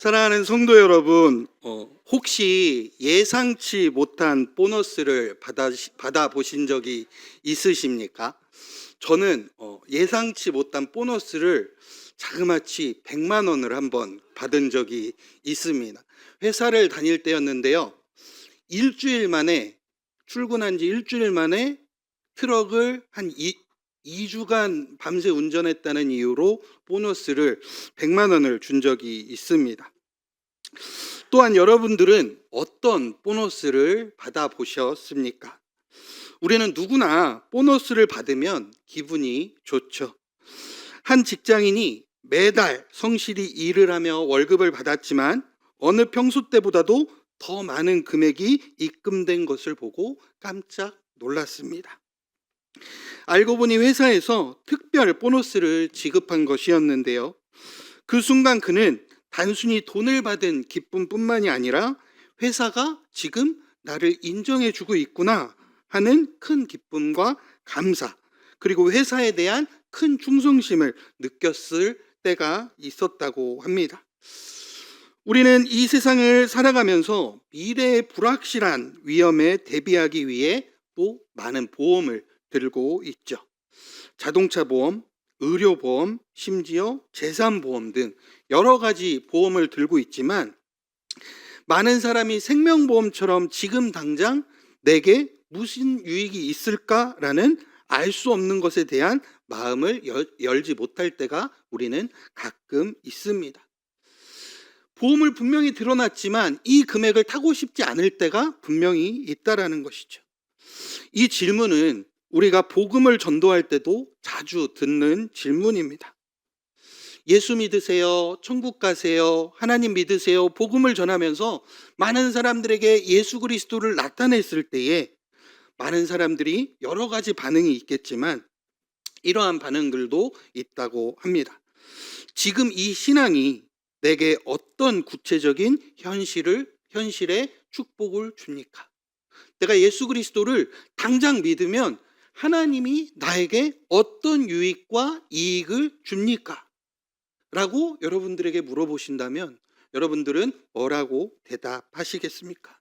사랑하는 성도 여러분, 혹시 예상치 못한 보너스를 받아보신 적이 있으십니까? 저는 예상치 못한 보너스를 자그마치 100만 원을 한번 받은 적이 있습니다. 회사를 다닐 때였는데요. 일주일 만에, 출근한 지 일주일 만에 트럭을 한 2주간 밤새 운전했다는 이유로 보너스를 100만 원을 준 적이 있습니다. 또한 여러분들은 어떤 보너스를 받아보셨습니까? 우리는 누구나 보너스를 받으면 기분이 좋죠. 한 직장인이 매달 성실히 일을 하며 월급을 받았지만 어느 평소 때보다도 더 많은 금액이 입금된 것을 보고 깜짝 놀랐습니다. 알고 보니 회사에서 특별 보너스를 지급한 것이었는데요. 그 순간 그는 단순히 돈을 받은 기쁨뿐만이 아니라 회사가 지금 나를 인정해주고 있구나 하는 큰 기쁨과 감사, 그리고 회사에 대한 큰 충성심을 느꼈을 때가 있었다고 합니다. 우리는 이 세상을 살아가면서 미래의 불확실한 위험에 대비하기 위해 또 많은 보험을 들고 있죠. 자동차 보험, 의료보험, 심지어 재산보험 등 여러 가지 보험을 들고 있지만 많은 사람이 생명보험처럼 지금 당장 내게 무슨 유익이 있을까라는 알 수 없는 것에 대한 마음을 열지 못할 때가 우리는 가끔 있습니다. 보험을 분명히 들어놨지만 이 금액을 타고 싶지 않을 때가 분명히 있다라는 것이죠. 이 질문은 우리가 복음을 전도할 때도 자주 듣는 질문입니다. 예수 믿으세요? 천국 가세요? 하나님 믿으세요? 복음을 전하면서 많은 사람들에게 예수 그리스도를 나타냈을 때에 많은 사람들이 여러 가지 반응이 있겠지만 이러한 반응들도 있다고 합니다. 지금 이 신앙이 내게 어떤 구체적인 현실의 축복을 줍니까? 내가 예수 그리스도를 당장 믿으면 하나님이 나에게 어떤 유익과 이익을 줍니까? 라고 여러분들에게 물어보신다면 여러분들은 뭐라고 대답하시겠습니까?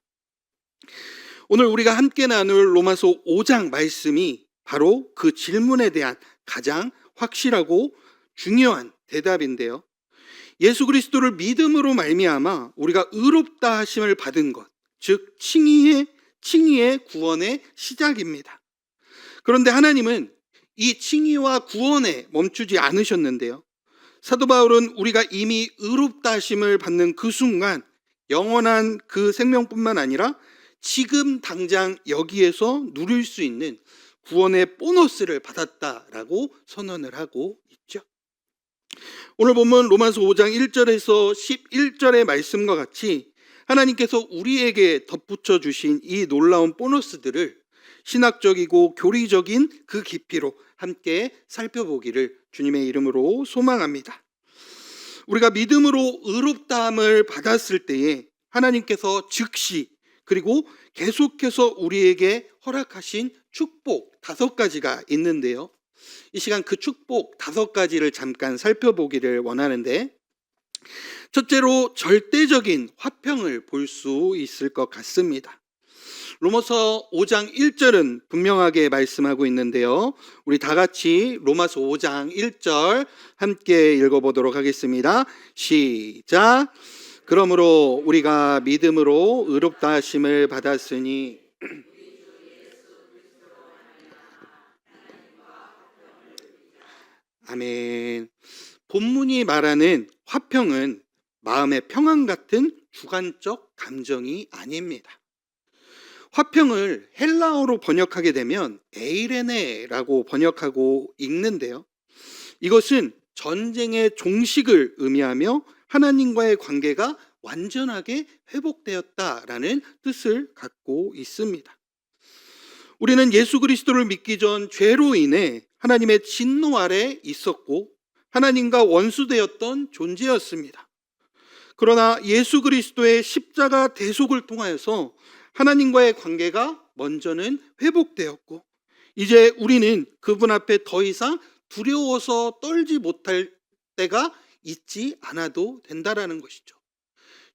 오늘 우리가 함께 나눌 로마서 5장 말씀이 바로 그 질문에 대한 가장 확실하고 중요한 대답인데요. 예수 그리스도를 믿음으로 말미암아 우리가 의롭다 하심을 받은 것, 즉 칭의의 구원의 시작입니다. 그런데 하나님은 이 칭의와 구원에 멈추지 않으셨는데요. 사도 바울은 우리가 이미 의롭다 하심을 받는 그 순간 영원한 그 생명뿐만 아니라 지금 당장 여기에서 누릴 수 있는 구원의 보너스를 받았다라고 선언을 하고 있죠. 오늘 보면 로마서 5장 1절에서 11절의 말씀과 같이 하나님께서 우리에게 덧붙여 주신 이 놀라운 보너스들을 신학적이고 교리적인 그 깊이로 함께 살펴보기를 주님의 이름으로 소망합니다. 우리가 믿음으로 의롭다함을 받았을 때에 하나님께서 즉시 그리고 계속해서 우리에게 허락하신 축복 5가지가 있는데요. 이 시간 그 축복 5가지를 잠깐 살펴보기를 원하는데, 첫째로 절대적인 화평을 볼 수 있을 것 같습니다. 로마서 5장 1절은 분명하게 말씀하고 있는데요. 우리 다 같이 로마서 5장 1절 함께 읽어보도록 하겠습니다. 시작. 그러므로 우리가 믿음으로 의롭다 하심을 받았으니 아멘. 본문이 말하는 화평은 마음의 평안 같은 주관적 감정이 아닙니다. 화평을 헬라어로 번역하게 되면 에이레네라고 번역하고 읽는데요. 이것은 전쟁의 종식을 의미하며 하나님과의 관계가 완전하게 회복되었다라는 뜻을 갖고 있습니다. 우리는 예수 그리스도를 믿기 전 죄로 인해 하나님의 진노 아래 있었고 하나님과 원수되었던 존재였습니다. 그러나 예수 그리스도의 십자가 대속을 통하여서 하나님과의 관계가 먼저는 회복되었고 이제 우리는 그분 앞에 더 이상 두려워서 떨지 못할 때가 있지 않아도 된다라는 것이죠.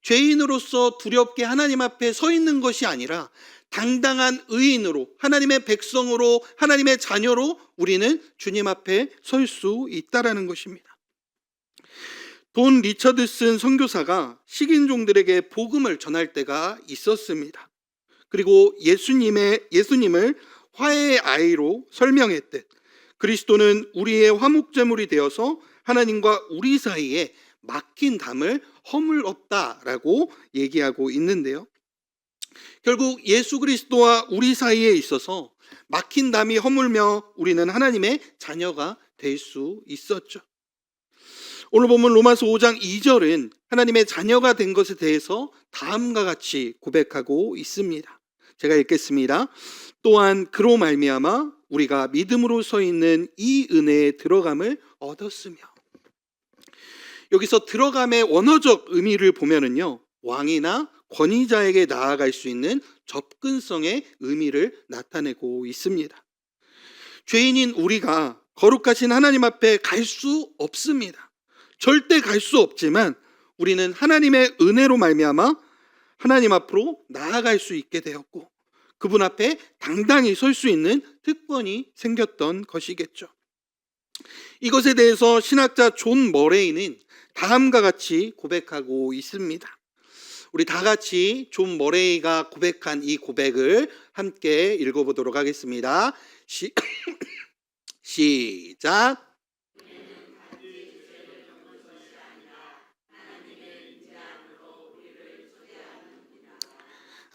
죄인으로서 두렵게 하나님 앞에 서 있는 것이 아니라 당당한 의인으로, 하나님의 백성으로, 하나님의 자녀로 우리는 주님 앞에 설 수 있다라는 것입니다. 돈 리처드슨 선교사가 식인종들에게 복음을 전할 때가 있었습니다. 그리고 예수님을 화해의 아이로 설명했듯 그리스도는 우리의 화목제물이 되어서 하나님과 우리 사이에 막힌 담을 허물없다라고 얘기하고 있는데요. 결국 예수 그리스도와 우리 사이에 있어서 막힌 담이 허물며 우리는 하나님의 자녀가 될 수 있었죠. 오늘 보면 로마서 5장 2절은 하나님의 자녀가 된 것에 대해서 다음과 같이 고백하고 있습니다. 제가 읽겠습니다. 또한 그로 말미암아 우리가 믿음으로 서 있는 이 은혜에 들어감을 얻었으며, 여기서 들어감의 원어적 의미를 보면은요, 왕이나 권위자에게 나아갈 수 있는 접근성의 의미를 나타내고 있습니다. 죄인인 우리가 거룩하신 하나님 앞에 갈 수 없습니다. 절대 갈 수 없지만 우리는 하나님의 은혜로 말미암아 하나님 앞으로 나아갈 수 있게 되었고 그분 앞에 당당히 설 수 있는 특권이 생겼던 것이겠죠. 이것에 대해서 신학자 존 머레이는 다음과 같이 고백하고 있습니다. 우리 다 같이 존 머레이가 고백한 이 고백을 함께 읽어보도록 하겠습니다. 시작.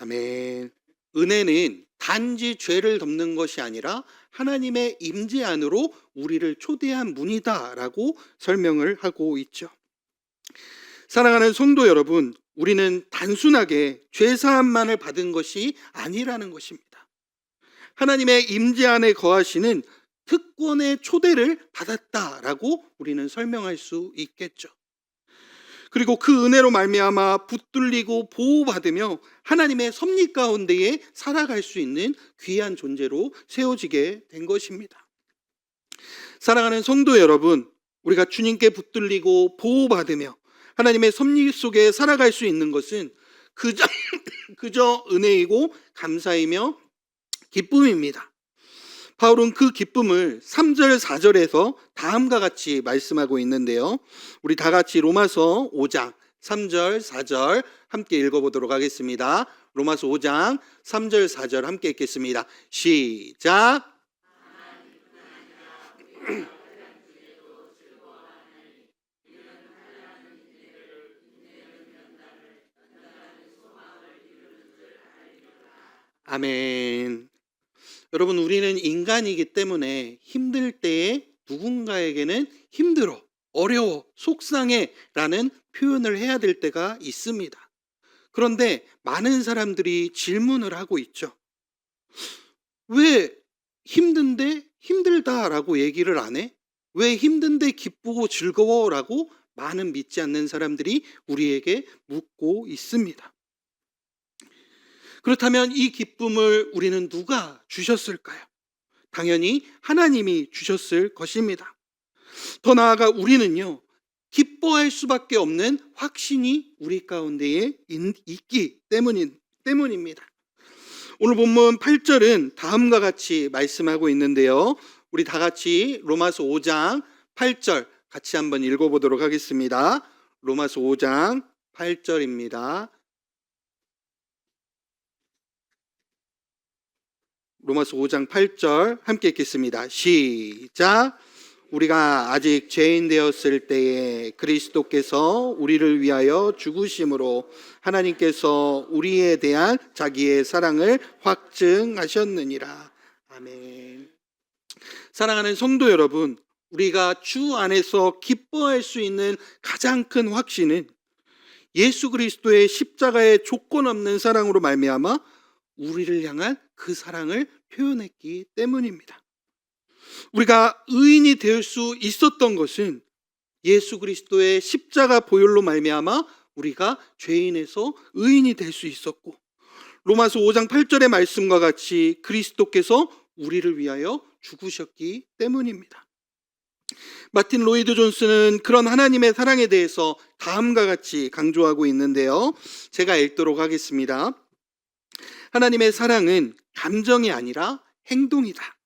아멘. 은혜는 단지 죄를 덮는 것이 아니라 하나님의 임재 안으로 우리를 초대한 문이다라고 설명을 하고 있죠. 사랑하는 성도 여러분, 우리는 단순하게 죄사함만을 받은 것이 아니라는 것입니다. 하나님의 임재 안에 거하시는 특권의 초대를 받았다라고 우리는 설명할 수 있겠죠. 그리고 그 은혜로 말미암아 붙들리고 보호받으며 하나님의 섭리 가운데에 살아갈 수 있는 귀한 존재로 세워지게 된 것입니다. 사랑하는 성도 여러분, 우리가 주님께 붙들리고 보호받으며 하나님의 섭리 속에 살아갈 수 있는 것은 그저 은혜이고 감사이며 기쁨입니다. 바울은 그 기쁨을 3절 4절에서 다음과 같이 말씀하고 있는데요. 우리 다 같이 로마서 5장 3절 4절 함께 읽어보도록 하겠습니다. 로마서 5장 3절 4절 함께 읽겠습니다. 시작. 아멘. 여러분, 우리는 인간이기 때문에 힘들 때에 누군가에게는 힘들어, 어려워, 속상해 라는 표현을 해야 될 때가 있습니다. 그런데 많은 사람들이 질문을 하고 있죠. 왜 힘든데 힘들다라고 얘기를 안 해? 왜 힘든데 기쁘고 즐거워라고 많은 믿지 않는 사람들이 우리에게 묻고 있습니다. 그렇다면 이 기쁨을 우리는 누가 주셨을까요? 당연히 하나님이 주셨을 것입니다. 더 나아가 우리는요, 기뻐할 수밖에 없는 확신이 우리 가운데에 있기 때문입니다. 오늘 본문 8절은 다음과 같이 말씀하고 있는데요. 우리 다 같이 로마서 5장 8절 같이 한번 읽어보도록 하겠습니다. 로마서 5장 8절입니다. 로마서 5장 8절 함께 읽겠습니다. 시작. 우리가 아직 죄인 되었을 때에 그리스도께서 우리를 위하여 죽으심으로 하나님께서 우리에 대한 자기의 사랑을 확증하셨느니라. 아멘. 사랑하는 성도 여러분, 우리가 주 안에서 기뻐할 수 있는 가장 큰 확신은 예수 그리스도의 십자가의 조건 없는 사랑으로 말미암아 우리를 향한 그 사랑을 표현했기 때문입니다. 우리가 의인이 될 수 있었던 것은 예수 그리스도의 십자가 보혈로 말미암아 우리가 죄인에서 의인이 될 수 있었고, 로마서 5장 8절의 말씀과 같이 그리스도께서 우리를 위하여 죽으셨기 때문입니다. 마틴 로이드 존스는 그런 하나님의 사랑에 대해서 다음과 같이 강조하고 있는데요. 제가 읽도록 하겠습니다. 하나님의 사랑은 감정이 아니라 행동이다.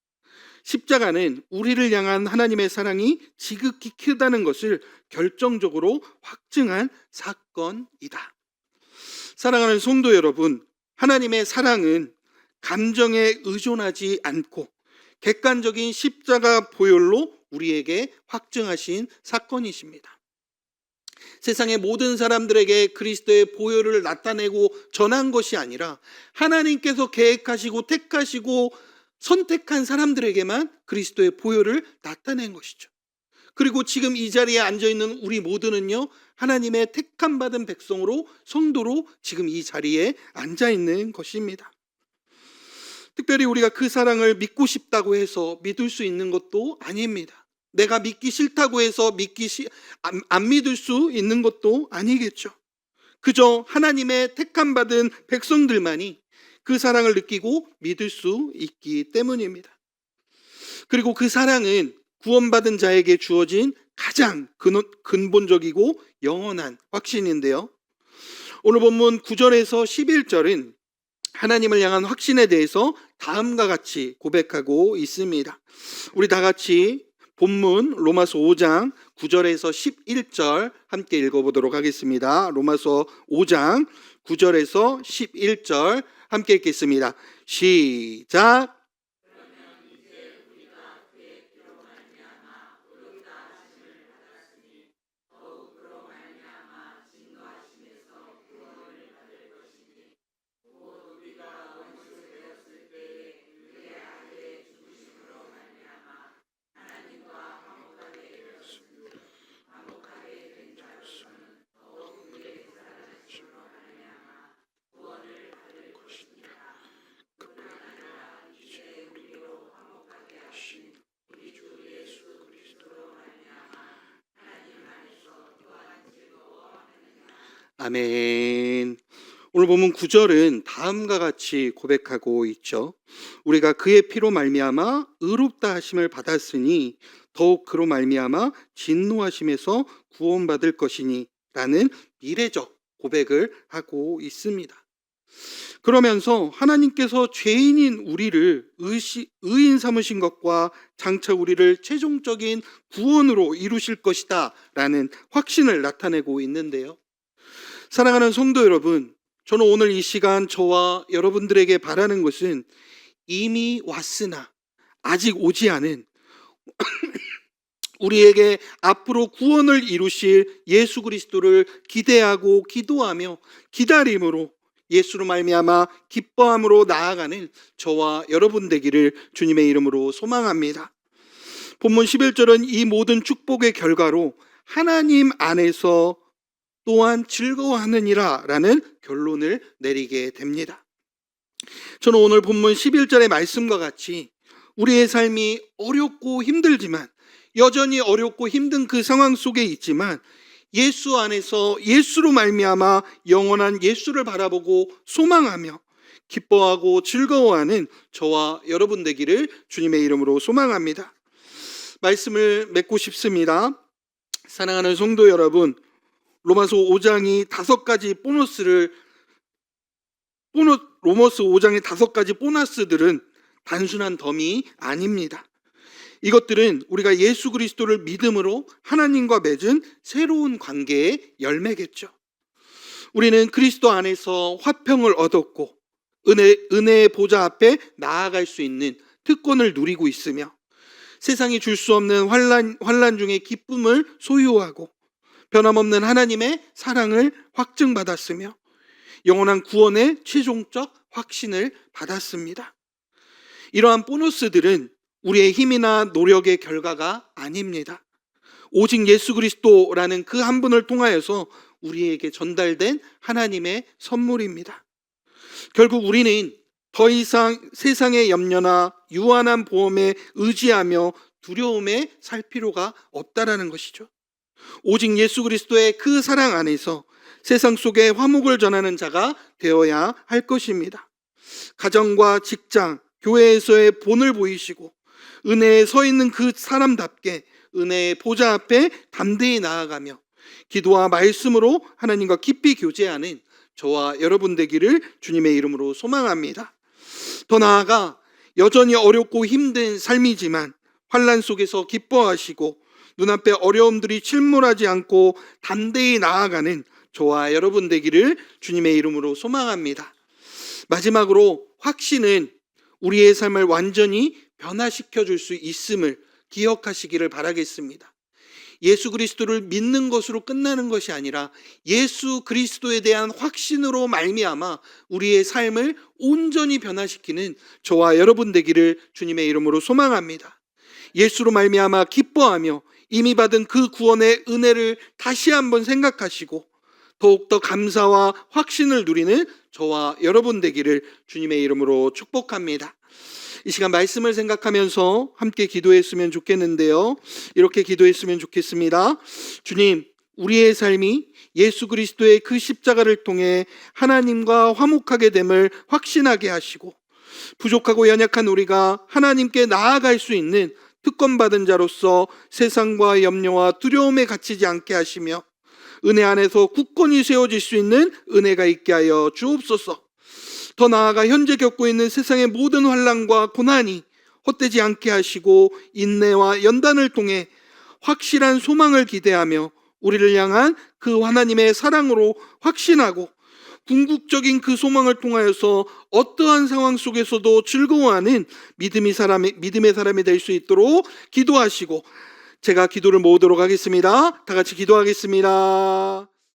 십자가는 우리를 향한 하나님의 사랑이 지극히 크다는 것을 결정적으로 확증한 사건이다. 사랑하는 성도 여러분, 하나님의 사랑은 감정에 의존하지 않고 객관적인 십자가 보혈로 우리에게 확증하신 사건이십니다. 세상의 모든 사람들에게 그리스도의 보혈을 나타내고 전한 것이 아니라 하나님께서 계획하시고 택하시고 선택한 사람들에게만 그리스도의 보혈을 나타낸 것이죠. 그리고 지금 이 자리에 앉아있는 우리 모두는요, 하나님의 택함 받은 백성으로, 성도로 지금 이 자리에 앉아있는 것입니다. 특별히 우리가 그 사랑을 믿고 싶다고 해서 믿을 수 있는 것도 아닙니다. 내가 믿기 싫다고 해서 안 믿을 수 있는 것도 아니겠죠. 그저 하나님의 택함 받은 백성들만이 그 사랑을 느끼고 믿을 수 있기 때문입니다. 그리고 그 사랑은 구원받은 자에게 주어진 가장 근본적이고 영원한 확신인데요. 오늘 본문 9절에서 11절은 하나님을 향한 확신에 대해서 다음과 같이 고백하고 있습니다. 우리 다 같이 본문 로마서 5장 9절에서 11절 함께 읽어보도록 하겠습니다. 로마서 5장 9절에서 11절 함께 읽겠습니다. 시작. 아멘. 오늘 보면 9절은 다음과 같이 고백하고 있죠. 우리가 그의 피로 말미암아 의롭다 하심을 받았으니 더욱 그로 말미암아 진노하심에서 구원받을 것이니 라는 미래적 고백을 하고 있습니다. 그러면서 하나님께서 죄인인 우리를 의인 삼으신 것과 장차 우리를 최종적인 구원으로 이루실 것이다 라는 확신을 나타내고 있는데요. 사랑하는 성도 여러분, 저는 오늘 이 시간 저와 여러분들에게 바라는 것은 이미 왔으나 아직 오지 않은 우리에게 앞으로 구원을 이루실 예수 그리스도를 기대하고 기도하며 기다림으로 예수로 말미암아 기뻐함으로 나아가는 저와 여러분 되기를 주님의 이름으로 소망합니다. 본문 11절은 이 모든 축복의 결과로 하나님 안에서 또한 즐거워하느니라 라는 결론을 내리게 됩니다. 저는 오늘 본문 11절의 말씀과 같이 우리의 삶이 어렵고 힘들지만, 여전히 어렵고 힘든 그 상황 속에 있지만 예수 안에서 예수로 말미암아 영원한 예수를 바라보고 소망하며 기뻐하고 즐거워하는 저와 여러분 되기를 주님의 이름으로 소망합니다. 말씀을 맺고 싶습니다. 사랑하는 성도 여러분, 로마서 5장이 로마서 5장의 5가지 보너스들은 단순한 덤이 아닙니다. 이것들은 우리가 예수 그리스도를 믿음으로 하나님과 맺은 새로운 관계의 열매겠죠. 우리는 그리스도 안에서 화평을 얻었고 은혜의 보좌 앞에 나아갈 수 있는 특권을 누리고 있으며 세상이 줄 수 없는 환난 중에 기쁨을 소유하고 변함없는 하나님의 사랑을 확증받았으며 영원한 구원의 최종적 확신을 받았습니다. 이러한 보너스들은 우리의 힘이나 노력의 결과가 아닙니다. 오직 예수 그리스도라는 그 한 분을 통하여서 우리에게 전달된 하나님의 선물입니다. 결국 우리는 더 이상 세상의 염려나 유한한 보험에 의지하며 두려움에 살 필요가 없다라는 것이죠. 오직 예수 그리스도의 그 사랑 안에서 세상 속에 화목을 전하는 자가 되어야 할 것입니다. 가정과 직장, 교회에서의 본을 보이시고 은혜에 서 있는 그 사람답게 은혜의 보좌 앞에 담대히 나아가며 기도와 말씀으로 하나님과 깊이 교제하는 저와 여러분 되기를 주님의 이름으로 소망합니다. 더 나아가 여전히 어렵고 힘든 삶이지만 환난 속에서 기뻐하시고 눈앞에 어려움들이 침몰하지 않고 담대히 나아가는 저와 여러분 되기를 주님의 이름으로 소망합니다. 마지막으로 확신은 우리의 삶을 완전히 변화시켜 줄 수 있음을 기억하시기를 바라겠습니다. 예수 그리스도를 믿는 것으로 끝나는 것이 아니라 예수 그리스도에 대한 확신으로 말미암아 우리의 삶을 온전히 변화시키는 저와 여러분 되기를 주님의 이름으로 소망합니다. 예수로 말미암아 기뻐하며 이미 받은 그 구원의 은혜를 다시 한번 생각하시고 더욱더 감사와 확신을 누리는 저와 여러분 되기를 주님의 이름으로 축복합니다. 이 시간 말씀을 생각하면서 함께 기도했으면 좋겠는데요. 이렇게 기도했으면 좋겠습니다. 주님, 우리의 삶이 예수 그리스도의 그 십자가를 통해 하나님과 화목하게 됨을 확신하게 하시고 부족하고 연약한 우리가 하나님께 나아갈 수 있는 특권받은 자로서 세상과 염려와 두려움에 갇히지 않게 하시며 은혜 안에서 굳건히 세워질 수 있는 은혜가 있게 하여 주옵소서. 더 나아가 현재 겪고 있는 세상의 모든 환난과 고난이 헛되지 않게 하시고 인내와 연단을 통해 확실한 소망을 기대하며 우리를 향한 그 하나님의 사랑으로 확신하고 궁극적인 그 소망을 통하여서 어떠한 상황 속에서도 즐거워하는 믿음의 사람이 될 수 있도록 기도하시고 제가 기도를 모으도록 하겠습니다. 다 같이 기도하겠습니다.